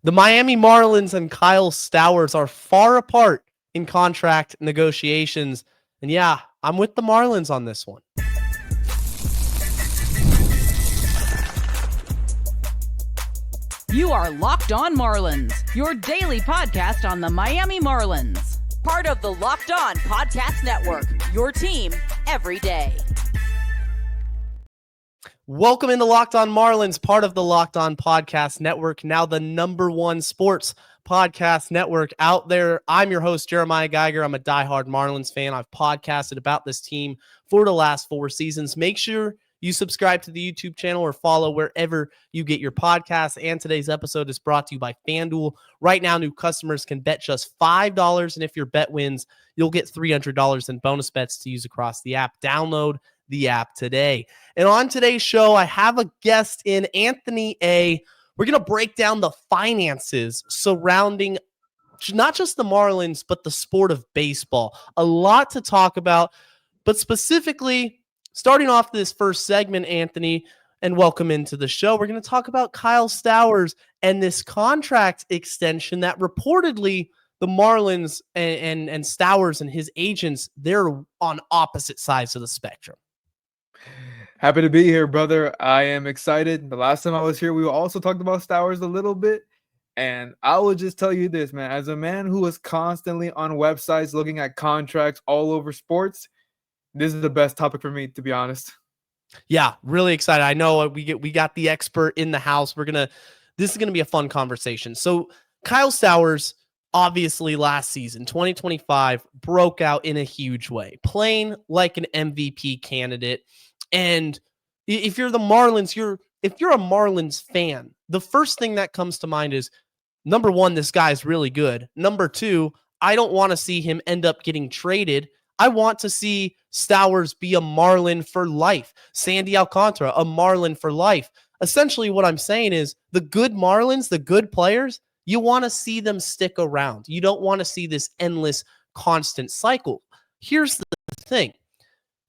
The Miami Marlins and Kyle Stowers are far apart in contract negotiations. And yeah, I'm with the Marlins on this one. You are Locked On Marlins, your daily podcast on the Miami Marlins. Part of the Locked On Podcast Network, your team every day. Welcome into Locked On Marlins, part of the Locked On Podcast Network, now the #1 sports podcast network out there. I'm your host, Jeremiah Geiger. I'm a diehard Marlins fan. I've podcasted about this team for the last 4 seasons. Make sure you subscribe to the YouTube channel or follow wherever you get your podcasts. And today's episode is brought to you by FanDuel. Right now, new customers can bet just $5, and if your bet wins, you'll get $300 in bonus bets to use across the app. Download the app today. And on today's show, I have a guest in, Anthony A. We're going to break down the finances surrounding not just the Marlins, but the sport of baseball. A lot to talk about, but specifically, starting off this first segment, Anthony, and welcome into the show, we're going to talk about Kyle Stowers and this contract extension that reportedly the Marlins and Stowers and his agents, they're on opposite sides of the spectrum. Happy to be here, brother. I am excited. The last time I was here, we also talked about Stowers a little bit. And I will just tell you this, man. As a man who is constantly on websites looking at contracts all over sports, this is the best topic for me, to be honest. Yeah, really excited. I know we got the expert in the house. This is gonna be a fun conversation. So Kyle Stowers, obviously last season, 2025, broke out in a huge way, playing like an MVP candidate. And if you're the Marlins, if you're a Marlins fan, the first thing that comes to mind is, number one, this guy's really good. Number two, I don't want to see him end up getting traded. I want to see Stowers be a Marlin for life. Sandy Alcantara, a Marlin for life. Essentially what I'm saying is the good Marlins, the good players, you want to see them stick around. You don't want to see this endless, constant cycle. Here's the thing.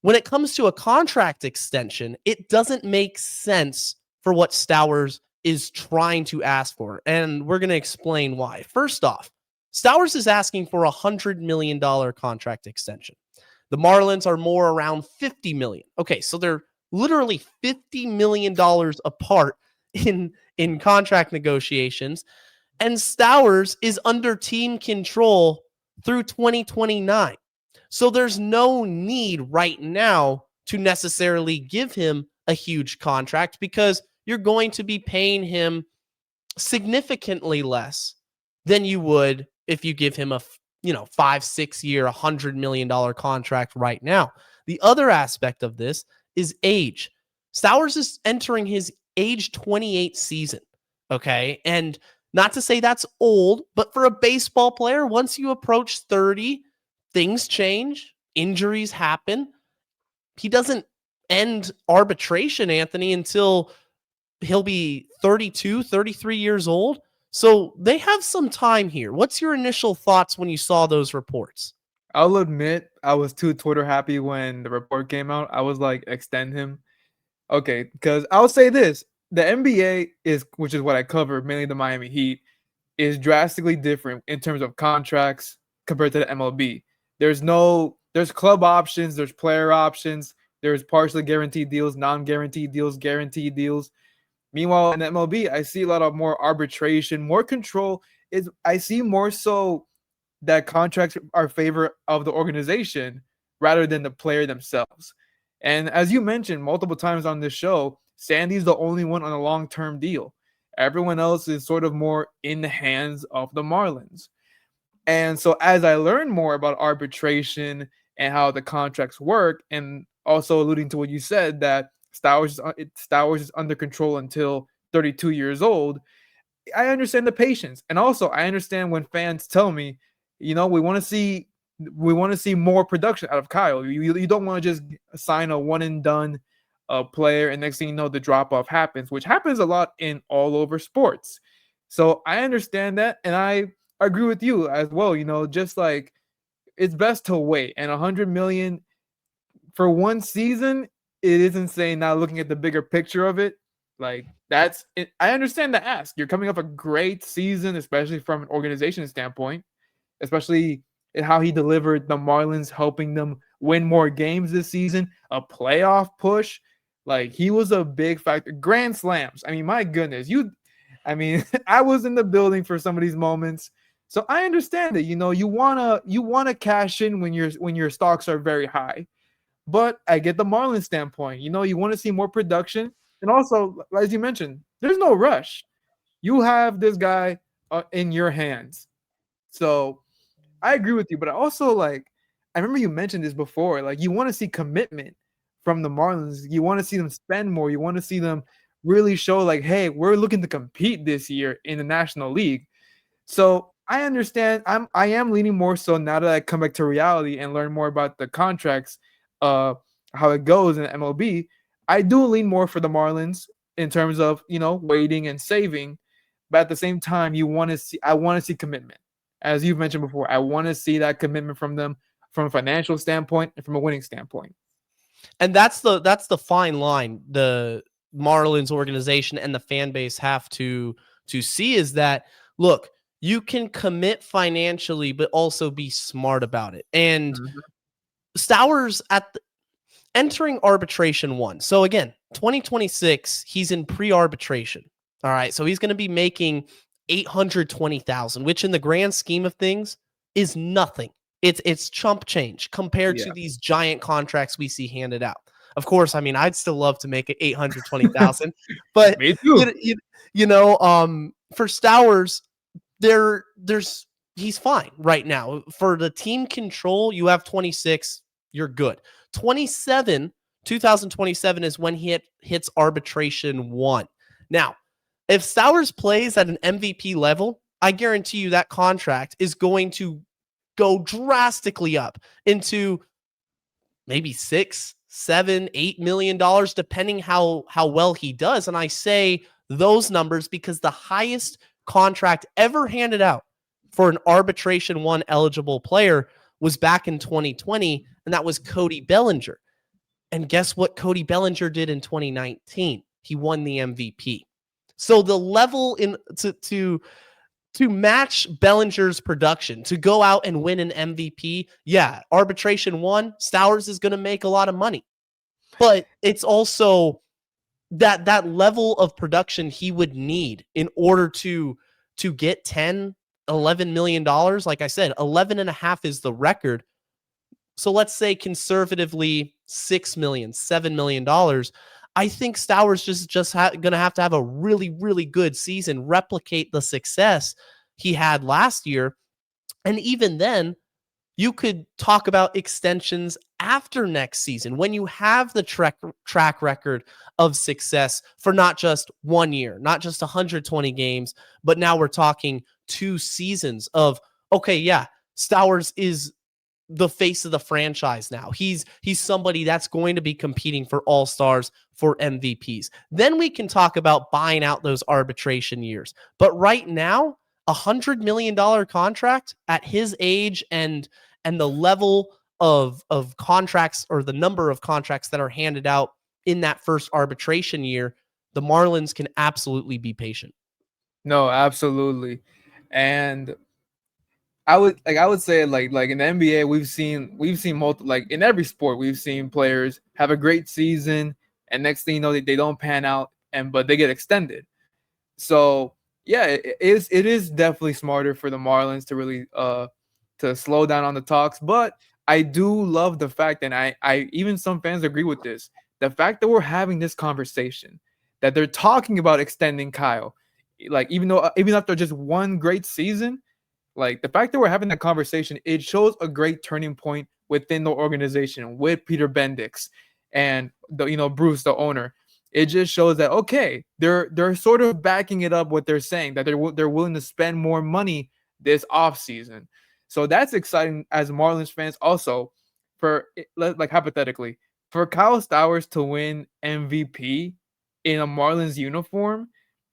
When it comes to a contract extension, it doesn't make sense for what Stowers is trying to ask for. And we're going to explain why. First off, Stowers is asking for a $100 million contract extension. The Marlins are more around $50 million. Okay, so they're literally $50 million apart in contract negotiations. And Stowers is under team control through 2029. So there's no need right now to necessarily give him a huge contract because you're going to be paying him significantly less than you would if you give him a 5-6 year, $100 million contract right now. The other aspect of this is age. Stowers is entering his age 28 season. Okay. And not to say that's old, but for a baseball player, once you approach 30, things change, injuries happen. He doesn't end arbitration, Anthony, until he'll be 32, 33 years old. So they have some time here. What's your initial thoughts when you saw those reports? I'll admit I was too Twitter happy when the report came out. I was like, extend him. Okay, because I'll say this. The NBA which is what I cover, mainly the Miami Heat, is drastically different in terms of contracts compared to the MLB. There's club options, there's player options, there's partially guaranteed deals, non-guaranteed deals, guaranteed deals. Meanwhile, in the MLB, I see a lot of more arbitration, more control. I see more so that contracts are favor of the organization rather than the player themselves. And as you mentioned multiple times on this show, Sandy's the only one on a long-term deal. Everyone else is sort of more in the hands of the Marlins. And so as I learn more about arbitration and how the contracts work, and also alluding to what you said, that Stowers is under control until 32 years old, I understand the patience. And also I understand when fans tell me, we want to see more production out of Kyle. You don't want to just sign a one and done player and next thing you know the drop off happens, which happens a lot in all over sports. So I understand that, and I agree with you as well. Just like it's best to wait. And $100 million for one season, it is insane. Now looking at the bigger picture of it, Like that's it. I understand the ask. You're coming off a great season, especially from an organization standpoint, especially in how he delivered the Marlins, helping them win more games this season, a playoff push. Like he was a big factor. Grand slams. I mean, my goodness, I mean, I was in the building for some of these moments. So I understand it. You wanna cash in when your stocks are very high. But I get the Marlins standpoint. You want to see more production. And also, as you mentioned, there's no rush. You have this guy in your hands. So I agree with you. But I also I remember you mentioned this before. Like, you want to see commitment from the Marlins. You want to see them spend more. You want to see them really show, like, hey, we're looking to compete this year in the National League. So I understand. I am leaning more so now that I come back to reality and learn more about the contracts, how it goes in MLB. I do lean more for the Marlins in terms of waiting and saving, but at the same time, I want to see commitment, as you've mentioned before. I want to see that commitment from them from a financial standpoint and from a winning standpoint. And that's the fine line the Marlins organization and the fan base have to see, is that, look, you can commit financially, but also be smart about it. And Stowers entering arbitration 1. So again, 2026, he's in pre-arbitration. All right. So he's going to be making $820,000, which in the grand scheme of things is nothing. It's chump change compared to these giant contracts we see handed out. Of course, I mean, I'd still love to make it 820,000, but Me too. For Stowers, he's fine right now. For the team control, you have 26, you're good. 2027 is when he hits arbitration 1. Now, if Stowers plays at an MVP level, I guarantee you that contract is going to go drastically up into maybe $6, $7, $8 million, depending how well he does. And I say those numbers because the highest contract ever handed out for an arbitration 1 eligible player was back in 2020, and that was Cody Bellinger. And guess what Cody Bellinger did in 2019? He won the MVP. So the level to match Bellinger's production, to go out and win an MVP, arbitration 1, Stowers is going to make a lot of money. But it's also that level of production he would need in order to get $10, $11 million. Like I said, 11.5 is the record. So let's say conservatively $6 million, $7 million. I think Stowers just going to have a really, really good season, replicate the success he had last year. And even then, you could talk about extensions after next season when you have the track record of success for not just 1 year, not just 120 games, but now we're talking 2 seasons of, Stowers is the face of the franchise now. He's somebody that's going to be competing for all-stars, for MVPs. Then we can talk about buying out those arbitration years. But right now, $100 million contract at his age and the level of contracts, or the number of contracts that are handed out in that first arbitration year, the Marlins can absolutely be patient. No, absolutely. And I would say in the NBA, we've seen multiple, in every sport, we've seen players have a great season, and next thing you know, they don't pan out, but they get extended. So yeah, it is definitely smarter for the Marlins to really to slow down on the talks. But I do love the fact, and I even some fans agree with this, the fact that we're having this conversation, that they're talking about extending Kyle, even after just one great season. Like, the fact that we're having that conversation, it shows a great turning point within the organization with Peter Bendix and Bruce, the owner. It just shows that, okay, they're sort of backing it up, what they're saying, that they're willing to spend more money this offseason. So that's exciting as Marlins fans. Also, hypothetically, for Kyle Stowers to win MVP in a Marlins uniform,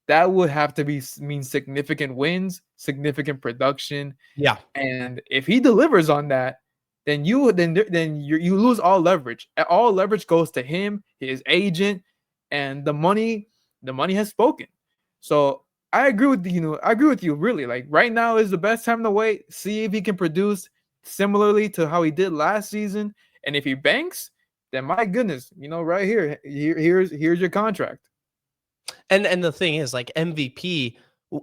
that would have to mean significant wins, significant production. Yeah. And if he delivers on that, then you lose all leverage. All leverage goes to him, his agent, and the money the money has spoken. So I agree with I agree with you really. Like right now is the best time to wait, see if he can produce similarly to how he did last season. And if he banks, then my goodness, right here's your contract. And the thing is, like, MVP,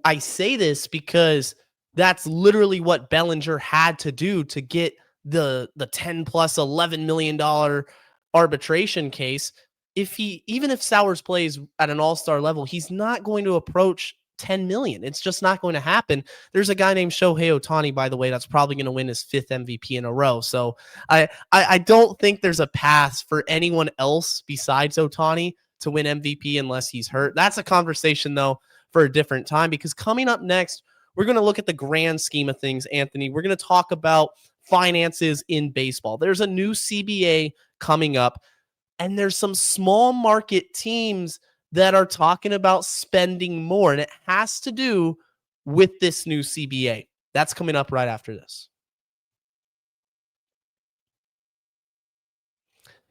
I say this because that's literally what Bellinger had to do to get the 10 plus $11 million arbitration case. Even if Stowers plays at an all-star level, he's not going to approach 10 million. It's just not going to happen. There's a guy named Shohei Ohtani, by the way, that's probably going to win his 5th MVP in a row. So I don't think there's a path for anyone else besides Ohtani to win MVP unless he's hurt. That's a conversation, though, for a different time, because coming up next, we're going to look at the grand scheme of things, Anthony. We're going to talk about finances in baseball. There's a new CBA coming up, and there's some small market teams that are talking about spending more, and it has to do with this new CBA. That's coming up right after this.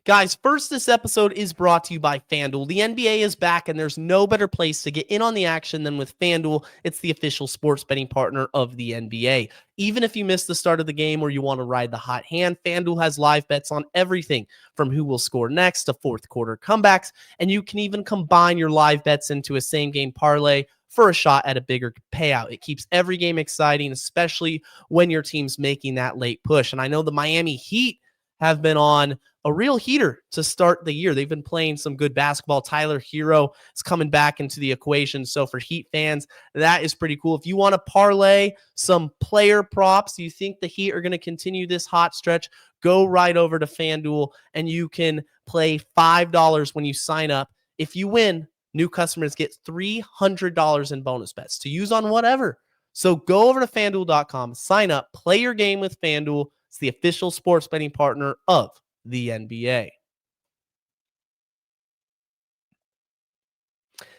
Guys, first, this episode is brought to you by FanDuel. The NBA is back, and there's no better place to get in on the action than with FanDuel. It's the official sports betting partner of the NBA. Even if you miss the start of the game or you want to ride the hot hand, FanDuel has live bets on everything from who will score next to fourth quarter comebacks, and you can even combine your live bets into a same-game parlay for a shot at a bigger payout. It keeps every game exciting, especially when your team's making that late push. And I know the Miami Heat have been on a real heater to start the year. They've been playing some good basketball. Tyler Hero is coming back into the equation. So for Heat fans, that is pretty cool. If you want to parlay some player props, you think the Heat are going to continue this hot stretch, go right over to FanDuel and you can play $5 when you sign up. If you win, new customers get $300 in bonus bets to use on whatever. So go over to FanDuel.com, sign up, play your game with FanDuel. It's the official sports betting partner of the NBA.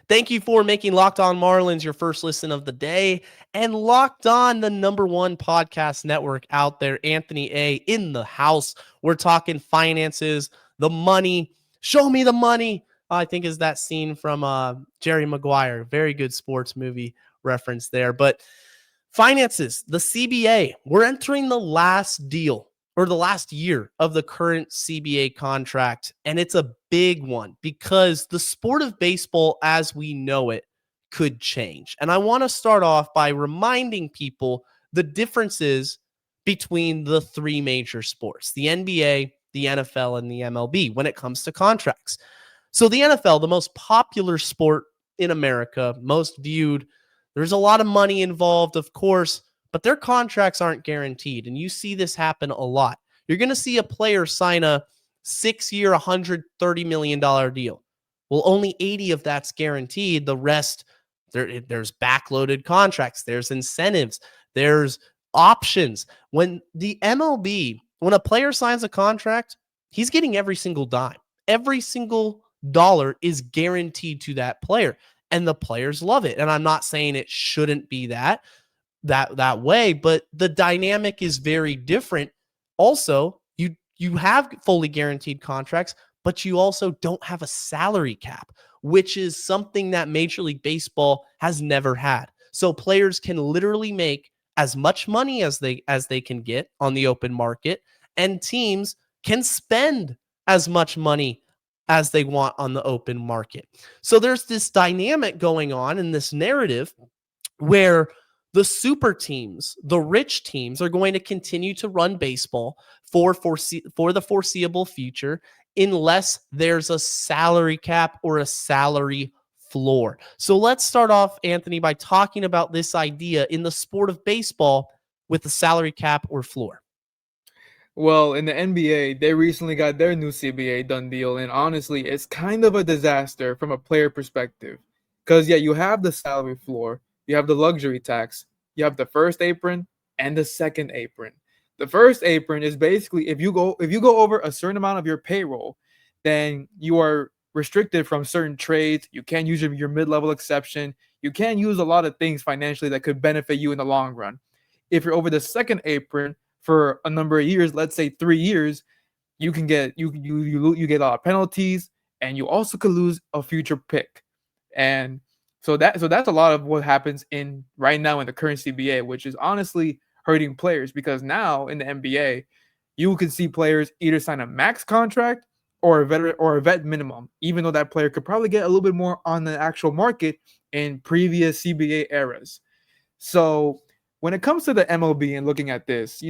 Thank you for making Locked On Marlins your first listen of the day, and Locked On, the #1 podcast network out there. Anthony A. in the house. We're talking finances, the money. Show me the money, I think, is that scene from Jerry Maguire. Very good sports movie reference there. But finances, the CBA, we're entering the last deal or the last year of the current CBA contract. And it's a big one because the sport of baseball as we know it could change. And I want to start off by reminding people the differences between the 3 major sports, the NBA, the NFL, and the MLB when it comes to contracts. So the NFL, the most popular sport in America, most viewed, there's a lot of money involved, of course, but their contracts aren't guaranteed. And you see this happen a lot. You're going to see a player sign a 6-year, $130 million deal. Well, only 80 of that's guaranteed. The rest, there's backloaded contracts. There's incentives. There's options. When the MLB, when a player signs a contract, he's getting every single dime. Every single dollar is guaranteed to that player. And the players love it. And I'm not saying it shouldn't be that way, but the dynamic is very different. Also, you have fully guaranteed contracts, but you also don't have a salary cap, which is something that Major League Baseball has never had. So players can literally make as much money as they can get on the open market, and teams can spend as much money as they want on the open market. So there's this dynamic going on in this narrative where the super teams, the rich teams, are going to continue to run baseball for the foreseeable future unless there's a salary cap or a salary floor. So let's start off, Anthony, by talking about this idea in the sport of baseball with the salary cap or floor. Well, in the NBA, they recently got their new CBA done deal, and honestly, it's kind of a disaster from a player perspective. Because, yeah, you have the salary floor, you have the luxury tax, you have the first apron and the second apron. The first apron is basically if you go over a certain amount of your payroll, then you are restricted from certain trades. You can't use your mid-level exception. You can't use a lot of things financially that could benefit you in the long run. If you're over the second apron for a number of years, let's say 3 years, you can get you get a lot of penalties, and you also could lose a future pick. And so that's a lot of what happens in right now in the current CBA, which is honestly hurting players, because now in the NBA, you can see players either sign a max contract or a vet minimum, even though that player could probably get a little bit more on the actual market in previous CBA eras. So when it comes to the MLB and looking at this,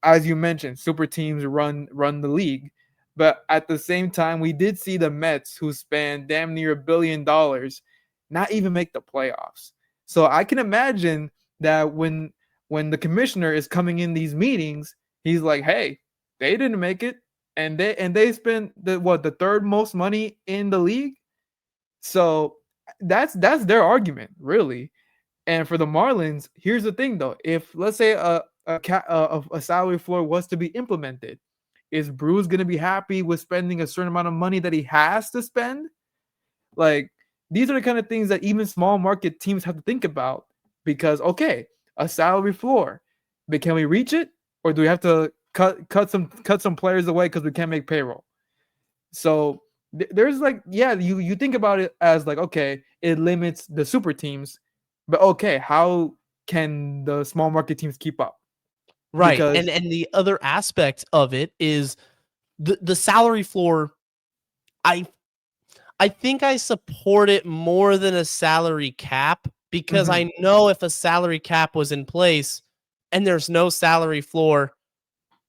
as you mentioned, super teams run the league. But at the same time, we did see the Mets, who spent damn near $1 billion, not even make the playoffs. So I can imagine that when the commissioner is coming in these meetings, he's like, "Hey, they didn't make it, and they spent the third most money in the league." So that's their argument, really. And for the Marlins, here's the thing, though: if, let's say, a salary floor was to be implemented, is Bruce going to be happy with spending a certain amount of money that he has to spend? Like, these are the kind of things that even small market teams have to think about, because, okay, a salary floor, but can we reach it, or do we have to cut some players away because we can't make payroll? So there's you think about it as like, okay, it limits the super teams, but okay, how can the small market teams keep up? Right. Because And the other aspect of it is the salary floor. I think I support it more than a salary cap, because I know if a salary cap was in place and there's no salary floor,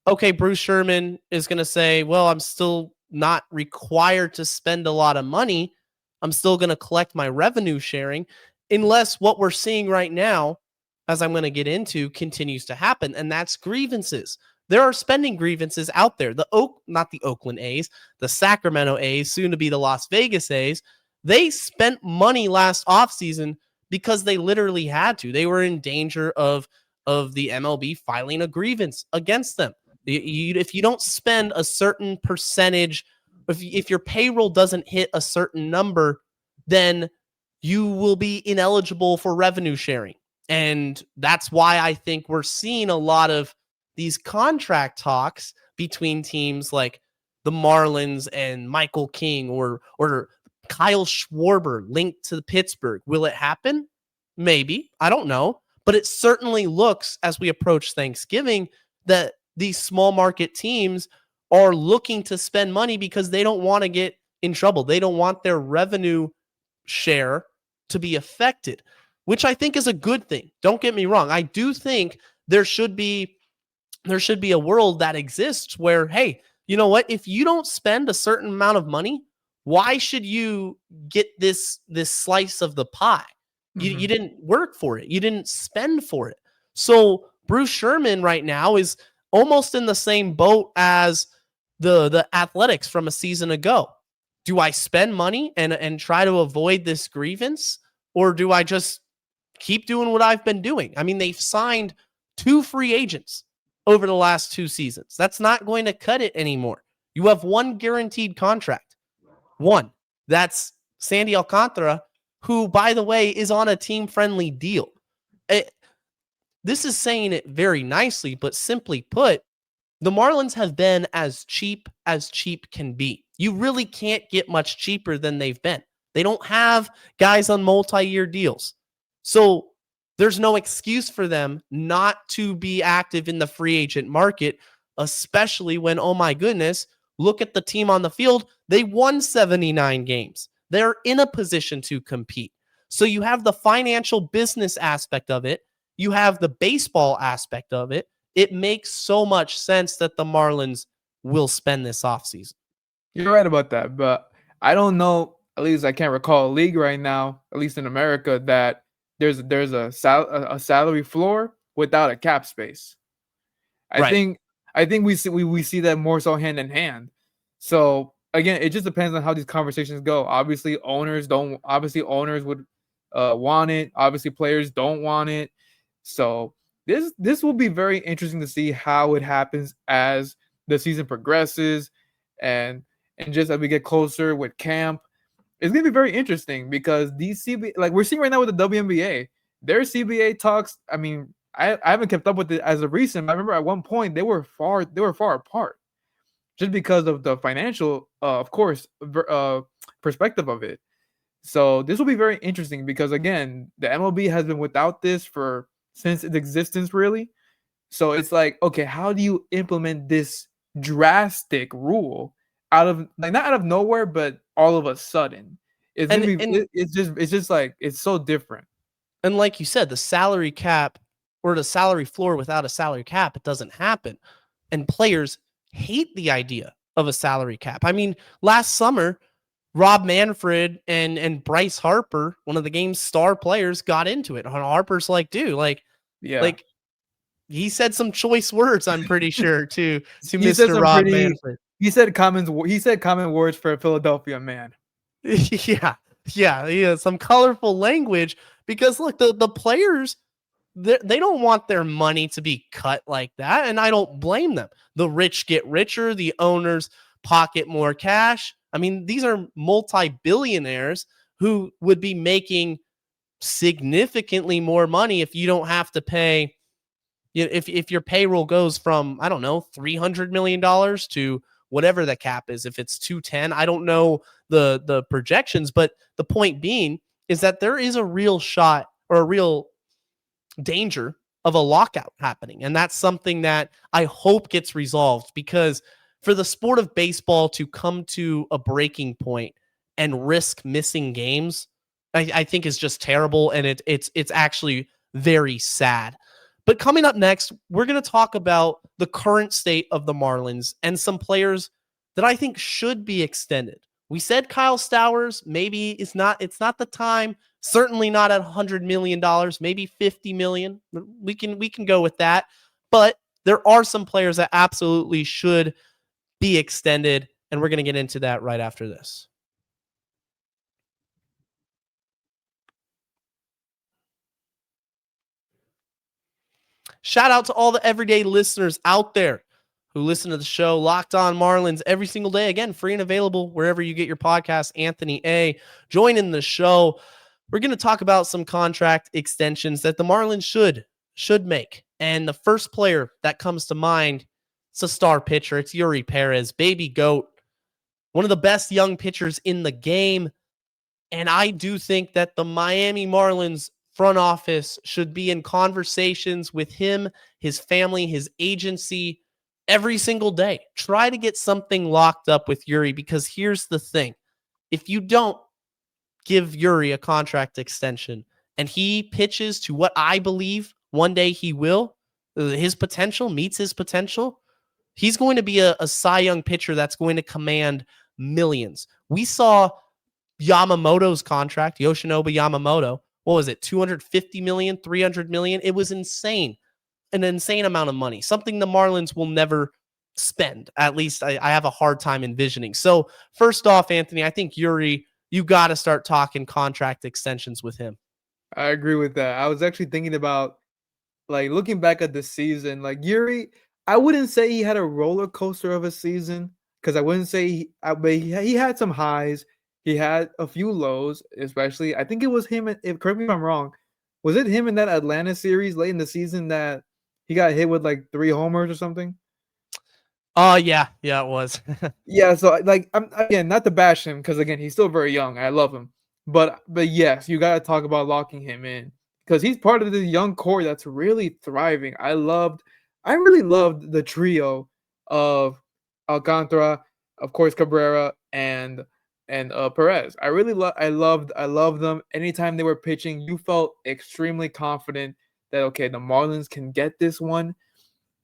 okay, Bruce Sherman is going to say, well, I'm still not required to spend a lot of money. I'm still going to collect my revenue sharing, unless what we're seeing right now, as I'm going to get into, continues to happen. And that's grievances. There are spending grievances out there. Not the Oakland A's, the Sacramento A's, soon to be the Las Vegas A's. They spent money last offseason because they literally had to. They were in danger of the MLB filing a grievance against them. If you don't spend a certain percentage, if your payroll doesn't hit a certain number, then you will be ineligible for revenue sharing. And that's why I think we're seeing a lot of these contract talks between teams like the Marlins and Michael King or Kyle Schwarber linked to Pittsburgh. Will it happen? Maybe. I don't know. But it certainly looks, as we approach Thanksgiving, that these small market teams are looking to spend money because they don't want to get in trouble. They don't want their revenue share to be affected, which I think is a good thing. Don't get me wrong. I do think there should be a world that exists where, hey, you know what? If you don't spend a certain amount of money, why should you get this slice of the pie? You didn't work for it. You didn't spend for it. So Bruce Sherman right now is almost in the same boat as the Athletics from a season ago. Do I spend money and try to avoid this grievance, or do I just keep doing what I've been doing? I mean, they've signed 2 free agents over the last 2 seasons. That's not going to cut it anymore. You have 1 guaranteed contract. 1. That's Sandy Alcantara, who, by the way, is on a team-friendly deal. This is saying it very nicely, but simply put, the Marlins have been as cheap can be. You really can't get much cheaper than they've been. They don't have guys on multi-year deals. So there's no excuse for them not to be active in the free agent market, especially when, oh my goodness, look at the team on the field. They won 79 games. They're in a position to compete. So you have the financial business aspect of it. You have the baseball aspect of it. It makes so much sense that the Marlins will spend this offseason. You're right about that, but I don't know, at least I can't recall a league right now, at least in America, that there's a salary floor without a cap space. I think we see that more so hand in hand. So again, it just depends on how these conversations go. Obviously, owners would want it. Obviously, players don't want it. So this will be very interesting to see how it happens as the season progresses, and just as we get closer with camp. It's gonna be very interesting because these CBA, like we're seeing right now with the WNBA, their CBA talks. I mean, I haven't kept up with it as of recent. I remember at one point they were far apart, just because of the financial, of course, perspective of it. So this will be very interesting because again, the MLB has been without this for since its existence, really. So it's like, okay, how do you implement this drastic rule out of like not out of nowhere, but all of a sudden? It's gonna And be and it's just like it's so different. and like you said, the salary cap or the salary floor without a salary cap, it doesn't happen. And players hate the idea of a salary cap. I mean, last summer, Rob Manfred and Bryce Harper, one of the game's star players, got into it. And Harper's like, dude, Yeah. like he said some choice words, I'm pretty sure, to He said Mr. some Rob pretty Manfred. he said common words for a Philadelphia man. Yeah, some colorful language because look, the players they don't want their money to be cut like that, and I don't blame them. The rich get richer, the owners pocket more cash. I mean, these are multi-billionaires who would be making significantly more money if you don't have to pay. If your payroll goes from, I don't know, $300 million to whatever the cap is, if it's 210, I don't know the projections, but the point being is that there is a real shot or a real danger of a lockout happening. And that's something that I hope gets resolved because for the sport of baseball to come to a breaking point and risk missing games, I think is just terrible. And it's actually very sad. But coming up next, we're going to talk about the current state of the Marlins and some players that I think should be extended. We said Kyle Stowers, maybe it's not the time, certainly not at $100 million, maybe $50 million. We can go with that. But there are some players that absolutely should be extended, and we're going to get into that right after this. Shout out to all the everyday listeners out there who listen to the show Locked On Marlins every single day. Again, free and available wherever you get your podcast. Anthony A. joining the show. We're going to talk about some contract extensions that the Marlins should make. And the first player that comes to mind, it's a star pitcher. It's Yuri Perez, baby goat, one of the best young pitchers in the game. And I do think that the Miami Marlins front office should be in conversations with him, his family, his agency every single day. Try to get something locked up with Yuri because here's the thing. If you don't give Yuri a contract extension and he pitches to what I believe one day he will, his potential meets his potential, he's going to be a Cy Young pitcher that's going to command millions. We saw Yamamoto's contract, Yoshinobu Yamamoto. What was it? 250 million, 300 million. It was insane. An insane amount of money. Something the Marlins will never spend. At least I have a hard time envisioning. So first off, Anthony, I think Yuri, you got to start talking contract extensions with him. I agree with that. I was actually thinking about like looking back at the season, like Yuri, I wouldn't say he had a roller coaster of a season because I wouldn't say but he had some highs. He had a few lows, especially. I think it was him. Correct me if I'm wrong. Was it him in that Atlanta series late in the season that he got hit with like 3 homers or something? Oh, yeah, it was. Yeah, so like I'm again not to bash him because again he's still very young. I love him, but yes, you gotta talk about locking him in because he's part of the young core that's really thriving. I really loved the trio of Alcantara, of course Cabrera, and Perez. I loved them. Anytime they were pitching, you felt extremely confident that okay, the Marlins can get this one.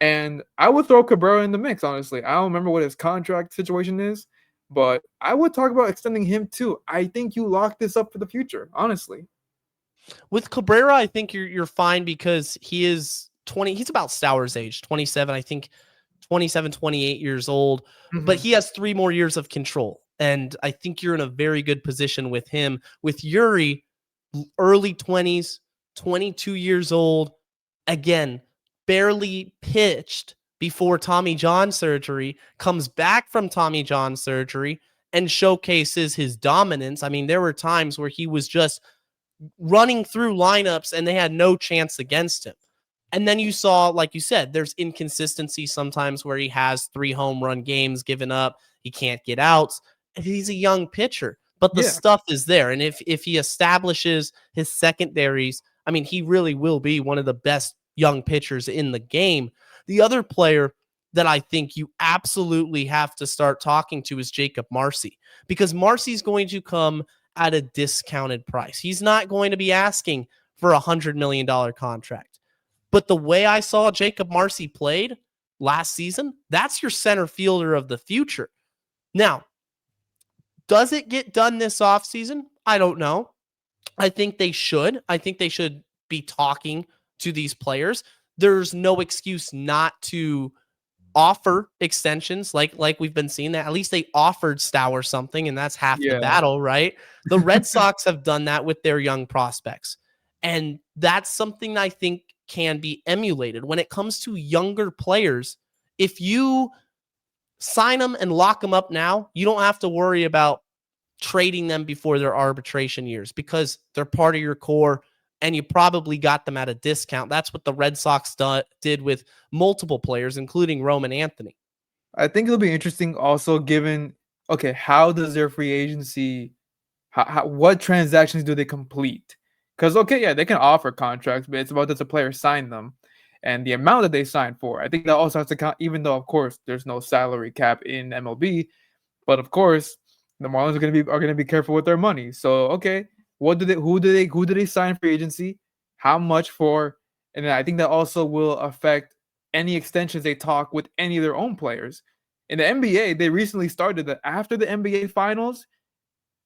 And I would throw Cabrera in the mix, honestly. I don't remember what his contract situation is, but I would talk about extending him too. I think you lock this up for the future, honestly. With Cabrera, I think you're fine because he is 20. He's about Stowers' age, 27, I think 27, 28 years old, but he has 3 more years of control. And I think you're in a very good position with him. With Yuri, early 20s, 22 years old, again, barely pitched before Tommy John surgery, comes back from Tommy John surgery and showcases his dominance. I mean, there were times where he was just running through lineups and they had no chance against him. And then you saw, like you said, there's inconsistency sometimes where he has 3 home run games given up. He can't get outs. He's a young pitcher. but the Yeah. stuff is there. And if he establishes his secondaries, I mean, he really will be one of the best young pitchers in the game. The other player that I think you absolutely have to start talking to is Jacob Marcy, because Marcy's going to come at a discounted price. He's not going to be asking for $100 million contract. But the way I saw Jacob Marcy played last season, that's your center fielder of the future. Now, does it get done this offseason? I don't know. I think they should. I think they should be talking to these players. There's no excuse not to offer extensions like we've been seeing that. At least they offered Stowers something, and that's half the Yeah. battle, right? The Red Sox have done that with their young prospects. And that's something I think can be emulated when it comes to younger players. If you sign them and lock them up now, you don't have to worry about trading them before their arbitration years because they're part of your core and you probably got them at a discount. That's what the Red Sox did with multiple players, including Roman Anthony. I think it'll be interesting also given, okay, how does their free agency, what transactions do they complete? Because, okay, yeah, they can offer contracts, but it's about does a player sign them and the amount that they sign for. I think that also has to count, even though, of course, there's no salary cap in MLB. But, of course, the Marlins are gonna be careful with their money. So, okay, who do they sign free agency? How much for? And then I think that also will affect any extensions they talk with any of their own players. In the NBA, they recently started that after the NBA finals,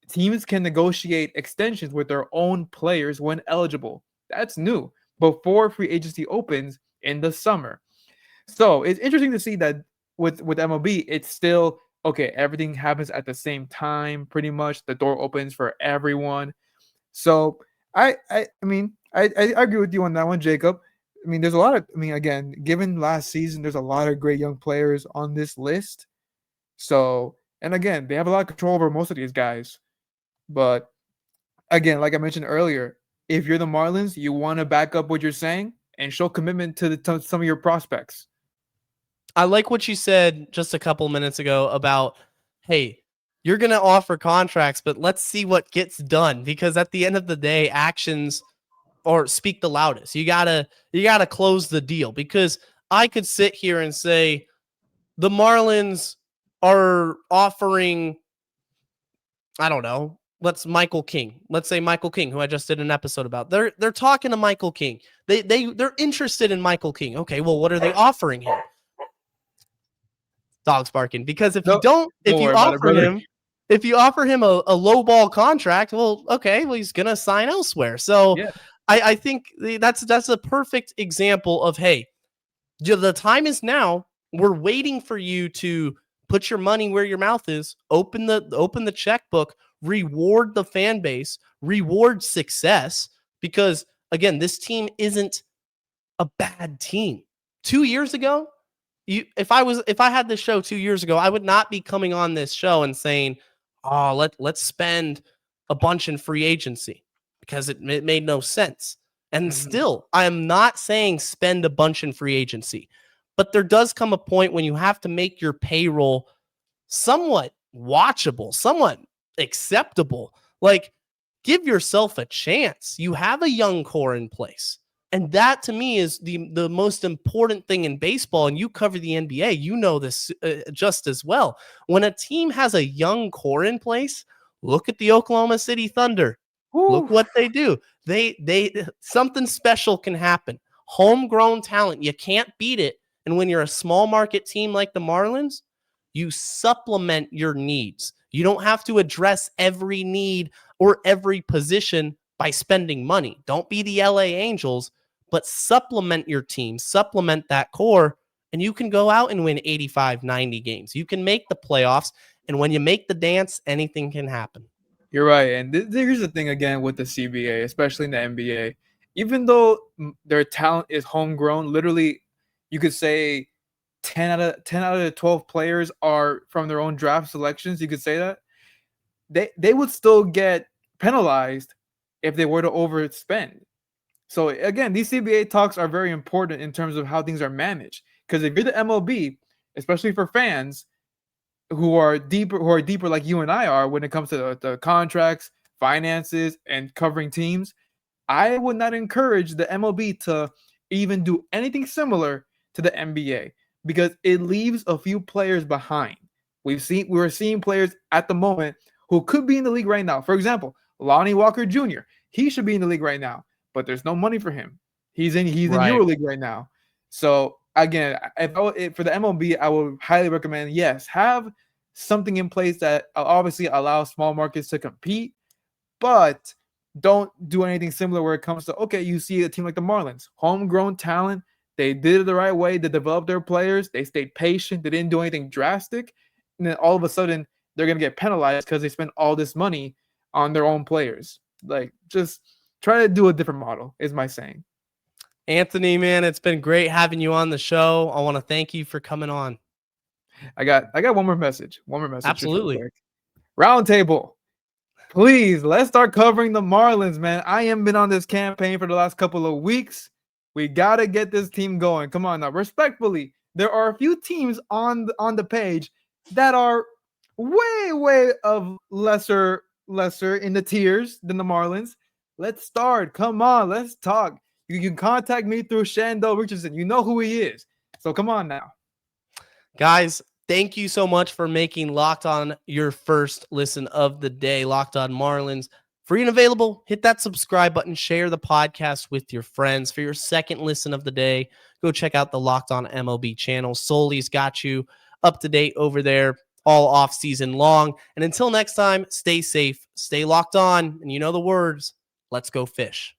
teams can negotiate extensions with their own players when eligible. That's new before free agency opens in the summer. So it's interesting to see that with MLB, it's still okay. Everything happens at the same time, pretty much. The door opens for everyone. So I mean, I agree with you on that one, Jacob. I mean, there's a lot of, I mean, again, given last season, there's a lot of great young players on this list. So, and again, they have a lot of control over most of these guys. But again, like I mentioned earlier, if you're the Marlins, you want to back up what you're saying and show commitment to some of your prospects. I like what you said just a couple minutes ago about, hey, you're going to offer contracts, but let's see what gets done, because at the end of the day, actions or speak the loudest. You gotta close the deal, because I could sit here and say the Marlins are offering, I don't know, let's say Michael King, who I just did an episode about. They're talking to Michael King. They're interested in Michael King. Okay, well, what are they offering him? Dog's barking, because if you offer him a low ball contract, well, okay, well, he's gonna sign elsewhere. So Yeah. I think that's a perfect example of, hey, the time is now. We're waiting for you to put your money where your mouth is. Open the checkbook. Reward the fan base. Reward success. Because again, this team isn't a bad team. 2 years ago, if I had this show 2 years ago, I would not be coming on this show and saying, "Oh, let's spend a bunch in free agency," because it made no sense. And still, I am not saying spend a bunch in free agency, but there does come a point when you have to make your payroll somewhat watchable, somewhat acceptable. Like, give yourself a chance. You have a young core in place. And that, to me, is the most important thing in baseball. And you cover the NBA. You know this just as well. When a team has a young core in place, look at the Oklahoma City Thunder. Woo. Look what they do. They something special can happen. Homegrown talent. You can't beat it. And when you're a small market team like the Marlins, you supplement your needs. You don't have to address every need or every position by spending money. Don't be the LA Angels, but supplement your team, supplement that core, and you can go out and win 85, 90 games. You can make the playoffs, and when you make the dance, anything can happen. You're right. And here's the thing again with the CBA, especially in the NBA. Even though their talent is homegrown, literally, you could say 10 out of the 12 players are from their own draft selections. You could say that they would still get penalized if they were to overspend. So again, these CBA talks are very important in terms of how things are managed. Because if you're the MLB, especially for fans, who are deeper like you and I are when it comes to the contracts, finances, and covering teams, I would not encourage the MLB to even do anything similar to the NBA because it leaves a few players behind. We're seeing players at the moment who could be in the league right now. For example, Lonnie Walker Jr. He should be in the league right now, but there's no money for him. He's in EuroLeague right now. So again, for the MLB, I would highly recommend, yes, have something in place that obviously allows small markets to compete, but don't do anything similar where it comes to, okay, you see a team like the Marlins, homegrown talent. They did it the right way. They developed their players. They stayed patient. They didn't do anything drastic. And then all of a sudden, they're going to get penalized because they spent all this money on their own players. Like, just try to do a different model is my saying. Anthony, man, it's been great having you on the show. I want to thank you for coming on. I got one more message. Absolutely. Roundtable. Please, let's start covering the Marlins, man. I have been on this campaign for the last couple of weeks. We got to get this team going. Come on now. Respectfully, there are a few teams on the page that are way of lesser in the tiers than the Marlins. Let's start. Come on, let's talk. You can contact me through Shandell Richardson. You know who he is. So come on now. Guys, thank you so much for making Locked On your first listen of the day. Locked On Marlins. Free and available. Hit that subscribe button. Share the podcast with your friends. For your second listen of the day, go check out the Locked On MLB channel. Soli's got you up to date over there all off season long. And until next time, stay safe, stay locked on, and you know the words. Let's go fish.